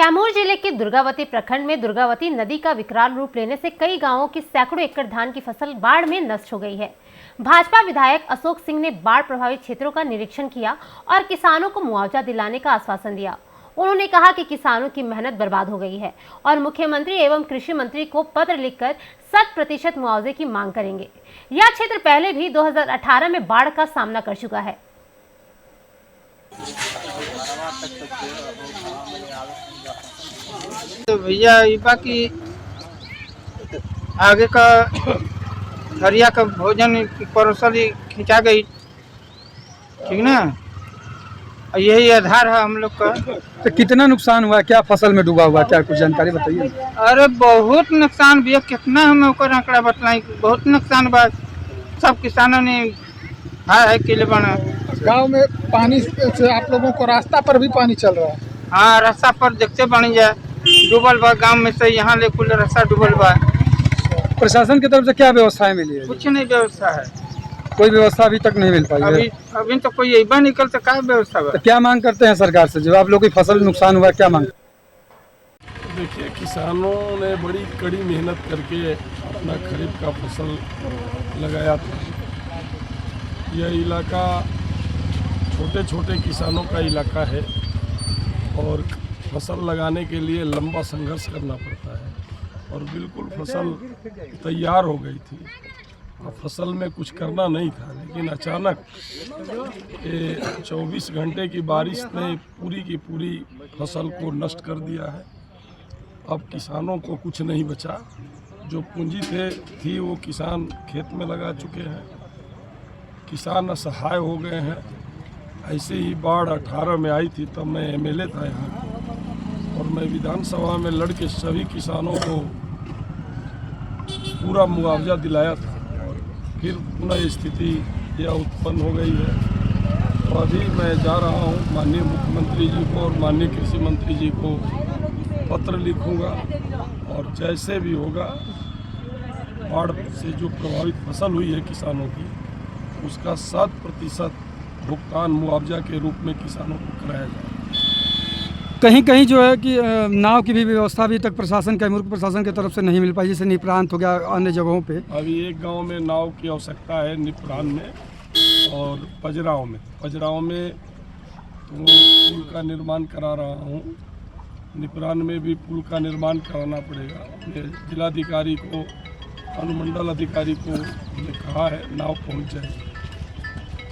कैमूर जिले के दुर्गावती प्रखंड में दुर्गावती नदी का विकराल रूप लेने से कई गांवों की सैकड़ों एकड़ धान की फसल बाढ़ में नष्ट हो गई है। भाजपा विधायक अशोक सिंह ने बाढ़ प्रभावित क्षेत्रों का निरीक्षण किया और किसानों को मुआवजा दिलाने का आश्वासन दिया। उन्होंने कहा कि किसानों की मेहनत बर्बाद हो गई है और मुख्यमंत्री एवं कृषि मंत्री को पत्र लिखकर 100% मुआवजे की मांग करेंगे। यह क्षेत्र पहले भी 2018 में बाढ़ का सामना कर चुका है। तो भैया ये बाकी आगे का हरिया का भोजन परोसल खिंचा गई, ठीक ना। यही आधार है हम लोग का। तो कितना नुकसान हुआ, क्या फसल में डूबा हुआ, क्या कुछ जानकारी बताइए। अरे बहुत नुकसान भैया, कितना हमें ऊपर आंकड़ा बतलाई, बहुत नुकसान बा। सब किसानों ने हाय के लिए बना। गांव में पानी से आप लोगों को रास्ता पर भी पानी चल रहा है। हाँ, रास्ता पर देखते बनी जाए डूबल बा, गांव में से यहाँ ले कुल रास्ता डूबल बा। प्रशासन की तरफ से क्या व्यवस्थाएं मिली है? कुछ नहीं व्यवस्था है, कोई व्यवस्था अभी तक नहीं मिल पाई है। अभी तो कोई यही निकल तो क्या व्यवस्था है। तो क्या मांग करते हैं सरकार से, जब आप लोग की फसल नुकसान हुआ, क्या मांग? देखिए, किसानों ने बड़ी कड़ी मेहनत करके अपना खरीफ का फसल लगाया था। यह इलाका छोटे छोटे किसानों का इलाका है और फसल लगाने के लिए लंबा संघर्ष करना पड़ता है और बिल्कुल फसल तैयार हो गई थी और फसल में कुछ करना नहीं था, लेकिन अचानक 24 घंटे की बारिश ने पूरी की पूरी फसल को नष्ट कर दिया है। अब किसानों को कुछ नहीं बचा, जो पूंजी थी वो किसान खेत में लगा चुके हैं। किसान असहाय हो गए हैं। ऐसे ही बाढ़ 18 में आई थी, तब मैं एमएलए था यहाँ और मैं विधानसभा में लड़ के सभी किसानों को पूरा मुआवजा दिलाया था और फिर पुनः स्थिति यह उत्पन्न हो गई है। तो अभी मैं जा रहा हूँ माननीय मुख्यमंत्री जी को और माननीय कृषि मंत्री जी को पत्र लिखूँगा और जैसे भी होगा बाढ़ से जो प्रभावित फसल हुई है किसानों की, उसका 100% भुगतान मुआवजा के रूप में किसानों को कराया जाए। कहीं कहीं जो है कि नाव की भी व्यवस्था अभी तक प्रशासन, कैमूर प्रशासन की तरफ से नहीं मिल पाई, जैसे निप्रांत हो गया, अन्य जगहों पे। अभी एक गांव में नाव की आवश्यकता है, निप्रान में और पजराव में। पजराव में तो पुल का निर्माण करा रहा हूँ, निप्रान में भी पुल का निर्माण कराना पड़ेगा। अपने जिलाधिकारी को, अनुमंडल अधिकारी को कहा है, नाव पहुँच जाए।